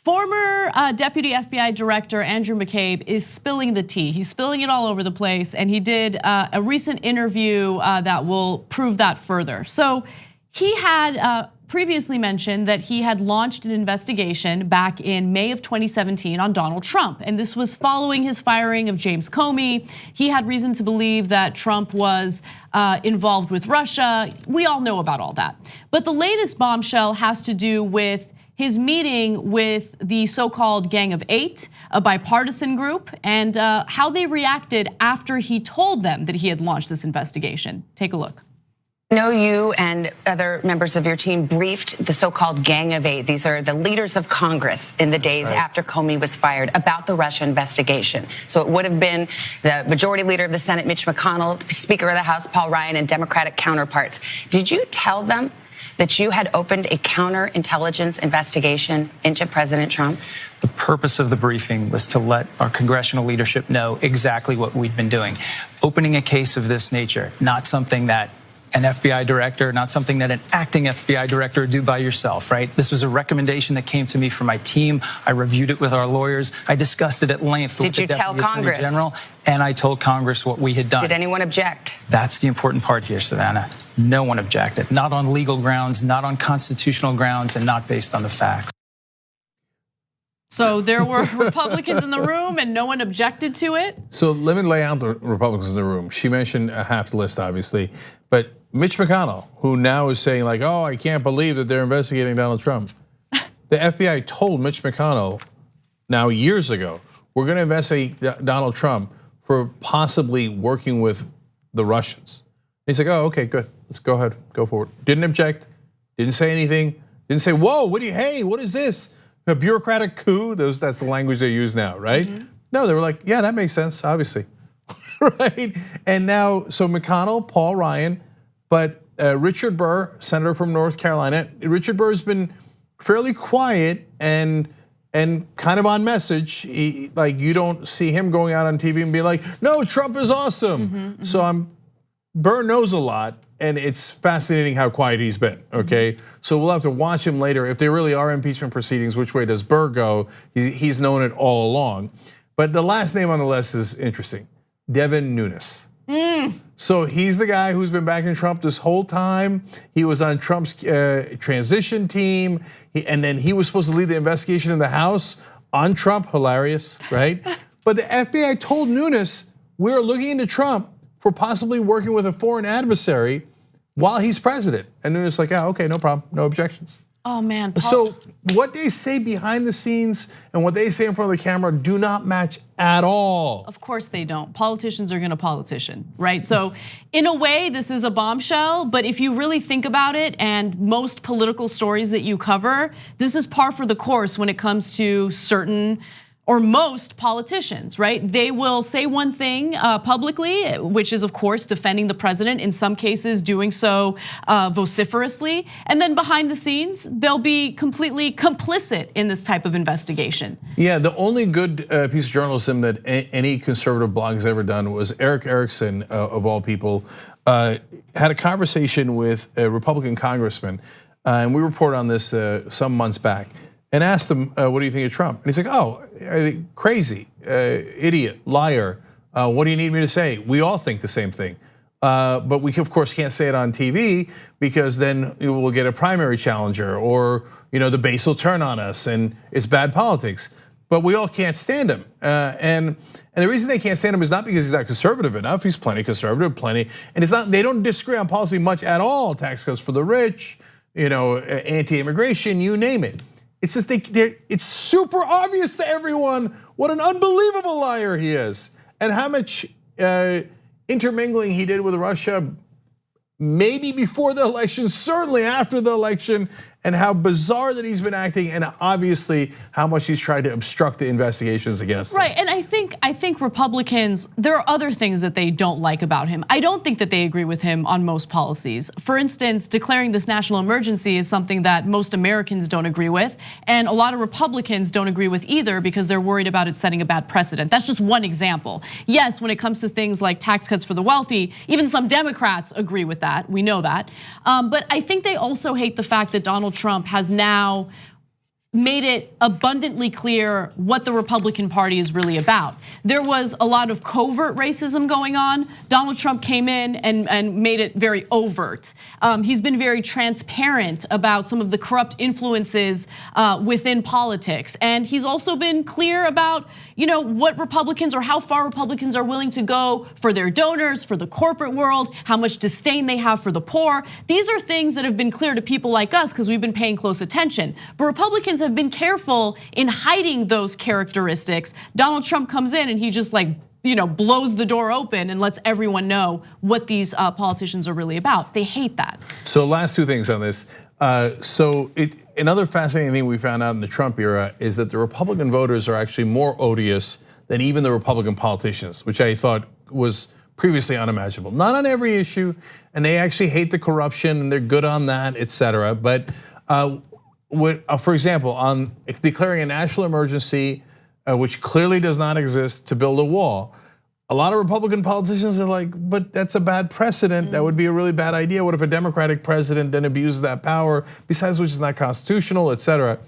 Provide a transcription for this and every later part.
Former Deputy FBI Director Andrew McCabe is spilling the tea. He's spilling it all over the place, and he did a recent interview that will prove that further. So he had previously mentioned that he had launched an investigation back in May of 2017 on Donald Trump, and this was following his firing of James Comey. He had reason to believe that Trump was involved with Russia. We all know about all that. But the latest bombshell has to do with his meeting with the so-called Gang of Eight, a bipartisan group, and how they reacted after he told them that he had launched this investigation. Take a look. I know you and other members of your team briefed the so-called Gang of Eight. These are the leaders of Congress in the days after Comey was fired about the Russia investigation. So it would have been the majority leader of the Senate, Mitch McConnell, Speaker of the House, Paul Ryan, and Democratic counterparts. Did you tell them that you had opened a counterintelligence investigation into President Trump? The purpose of the briefing was to let our congressional leadership know exactly what we'd been doing. Opening a case of this nature, not something that an FBI director, not something that an acting FBI director would do by yourself, right? This was a recommendation that came to me from my team. I reviewed it with our lawyers. I discussed it at length with the Deputy Attorney General, and I told Congress what we had done. Did anyone object? That's the important part here, Savannah. No one objected, not on legal grounds, not on constitutional grounds, and not based on the facts. So there were Republicans in the room and no one objected to it? So let me lay out the Republicans in the room. She mentioned a half the list, obviously, but Mitch McConnell, who now is saying like, oh, I can't believe that they're investigating Donald Trump. The FBI told Mitch McConnell now years ago, we're gonna investigate Donald Trump for possibly working with the Russians. He's like, oh, okay, good, let's go ahead, go forward. Didn't object, didn't say anything, didn't say, whoa, hey, what is this? A bureaucratic coup, that's the language they use now, right? No, they were like, yeah, that makes sense, obviously, right? And now, so McConnell, Paul Ryan, but Richard Burr, senator from North Carolina, Richard Burr has been fairly quiet and kind of on message. Like you don't see him going out on TV and be like, no, Trump is awesome. So Burr knows a lot, and it's fascinating how quiet he's been, okay? So we'll have to watch him later. If there really are impeachment proceedings, which way does Burr go? He's known it all along. But the last name on the list is interesting, Devin Nunes. So he's the guy who's been backing Trump this whole time. He was on Trump's transition team, and then he was supposed to lead the investigation in the House on Trump, hilarious, right? But the FBI told Nunes, we're looking into Trump for possibly working with a foreign adversary while he's president. And Nunes like, yeah, okay, no problem, no objections. Oh man. So what they say behind the scenes and what they say in front of the camera do not match at all. Of course they don't. Politicians are gonna politician, right? So in a way, this is a bombshell, but if you really think about it, and most political stories that you cover, this is par for the course when it comes to certain or most politicians, right? They will say one thing publicly, which is of course defending the president, in some cases doing so vociferously, and then behind the scenes, they'll be completely complicit in this type of investigation. Yeah, the only good piece of journalism that any conservative blog has ever done was Eric Erickson, of all people, had a conversation with a Republican congressman, and we reported on this some months back, and asked him, what do you think of Trump? And he's like, oh, crazy, idiot, liar. What do you need me to say? We all think the same thing. But we of course can't say it on TV because then we'll get a primary challenger, or the base will turn on us and it's bad politics. But we all can't stand him. And the reason they can't stand him is not because he's not conservative enough. He's plenty conservative, plenty. And it's not, they don't disagree on policy much at all. Tax cuts for the rich, anti-immigration, you name it. It's just it's super obvious to everyone what an unbelievable liar he is, and how much intermingling he did with Russia, maybe before the election, certainly after the election, and how bizarre that he's been acting, and obviously how much he's tried to obstruct the investigations against him. Right, and I think Republicans, there are other things that they don't like about him. I don't think that they agree with him on most policies. For instance, declaring this national emergency is something that most Americans don't agree with, and a lot of Republicans don't agree with either because they're worried about it setting a bad precedent. That's just one example. Yes, when it comes to things like tax cuts for the wealthy, even some Democrats agree with that, we know that. But I think they also hate the fact that Donald Trump has now made it abundantly clear what the Republican Party is really about. There was a lot of covert racism going on. Donald Trump came in and made it very overt. He's been very transparent about some of the corrupt influences within politics. And he's also been clear about, what Republicans or how far Republicans are willing to go for their donors, for the corporate world, how much disdain they have for the poor. These are things that have been clear to people like us because we've been paying close attention. But Republicans have been careful in hiding those characteristics. Donald Trump comes in and he just blows the door open and lets everyone know what these politicians are really about. They hate that. So last two things on this. Another fascinating thing we found out in the Trump era is that the Republican voters are actually more odious than even the Republican politicians, which I thought was previously unimaginable. Not on every issue, and they actually hate the corruption and they're good on that, et cetera. But for example, on declaring a national emergency, which clearly does not exist, to build a wall, a lot of Republican politicians are like, but that's a bad precedent. That would be a really bad idea. What if a Democratic president then abuses that power? Besides which is not constitutional, et cetera.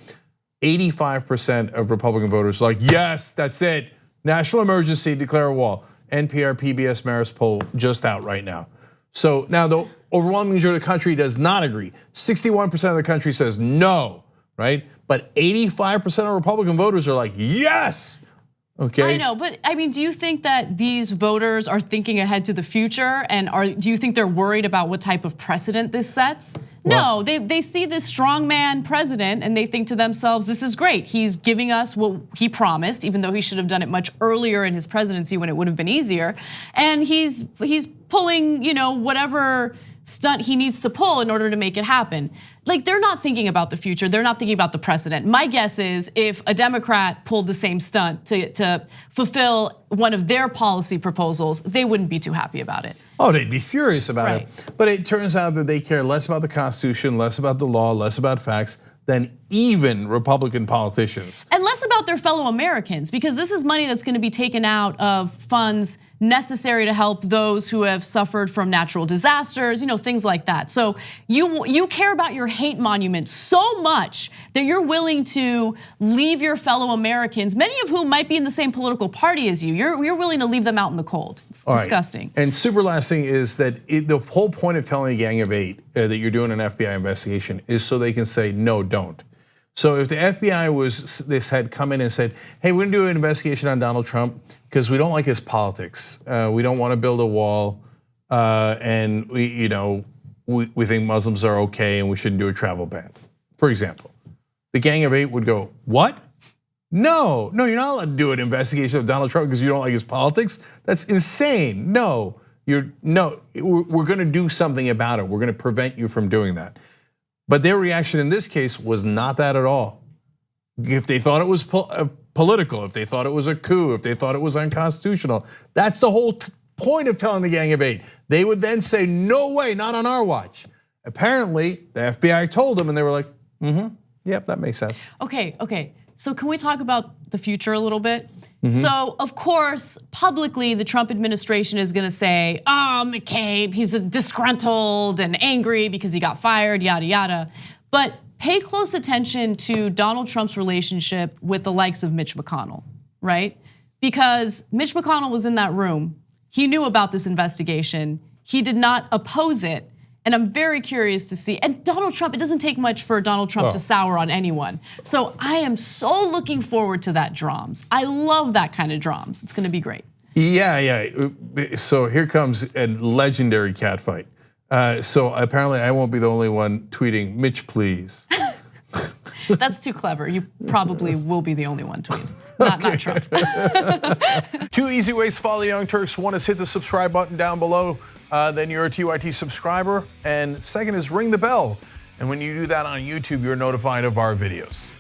85% of Republican voters are like, yes, that's it. National emergency, declare a wall. NPR PBS Marist poll just out right now. So now the overwhelming majority of the country does not agree. 61% of the country says no, right? But 85% of Republican voters are like, yes. Okay. I know, but I mean, do you think that these voters are thinking ahead to the future, and do you think they're worried about what type of precedent this sets? No, they see this strongman president and they think to themselves, this is great. He's giving us what he promised, even though he should have done it much earlier in his presidency when it would have been easier. And he's pulling, whatever stunt he needs to pull in order to make it happen. Like, they're not thinking about the future. They're not thinking about the precedent. My guess is if a Democrat pulled the same stunt to fulfill one of their policy proposals, they wouldn't be too happy about it. Oh, they'd be furious about it. But it turns out that they care less about the Constitution, less about the law, less about facts than even Republican politicians. And less about their fellow Americans, because this is money that's going to be taken out of funds necessary to help those who have suffered from natural disasters, things like that. So you care about your hate monument so much that you're willing to leave your fellow Americans, many of whom might be in the same political party as you. You're willing to leave them out in the cold. It's disgusting. And super last thing is that the whole point of telling a gang of 8 that you're doing an FBI investigation is so they can say no, don't. So if the FBI had come in and said, hey, we're gonna do an investigation on Donald Trump because we don't like his politics. We don't wanna build a wall, and we think Muslims are okay and we shouldn't do a travel ban, for example. The gang of 8 would go, what? No, you're not allowed to do an investigation of Donald Trump because you don't like his politics. That's insane. No, we're gonna do something about it. We're gonna prevent you from doing that. But their reaction in this case was not that at all. If they thought it was political, if they thought it was a coup, if they thought it was unconstitutional, that's the whole point of telling the gang of 8. They would then say, no way, not on our watch. Apparently, the FBI told them and they were like, yep, that makes sense. Okay, so can we talk about the future a little bit? So of course, publicly, the Trump administration is gonna say, McCabe, he's disgruntled and angry because he got fired, yada, yada. But pay close attention to Donald Trump's relationship with the likes of Mitch McConnell, right? Because Mitch McConnell was in that room. He knew about this investigation. He did not oppose it. And I'm very curious to see, and Donald Trump, it doesn't take much for Donald Trump to sour on anyone. So I am so looking forward to that drums. I love that kind of drums. It's gonna be great. Yeah. So here comes a legendary catfight. So apparently I won't be the only one tweeting, Mitch, please. That's too clever. You probably will be the only one tweeting. Not Trump. 2 easy ways to follow the Young Turks. One is hit the subscribe button down below. Then you're a TYT subscriber. And second is ring the bell. And when you do that on YouTube, you're notified of our videos.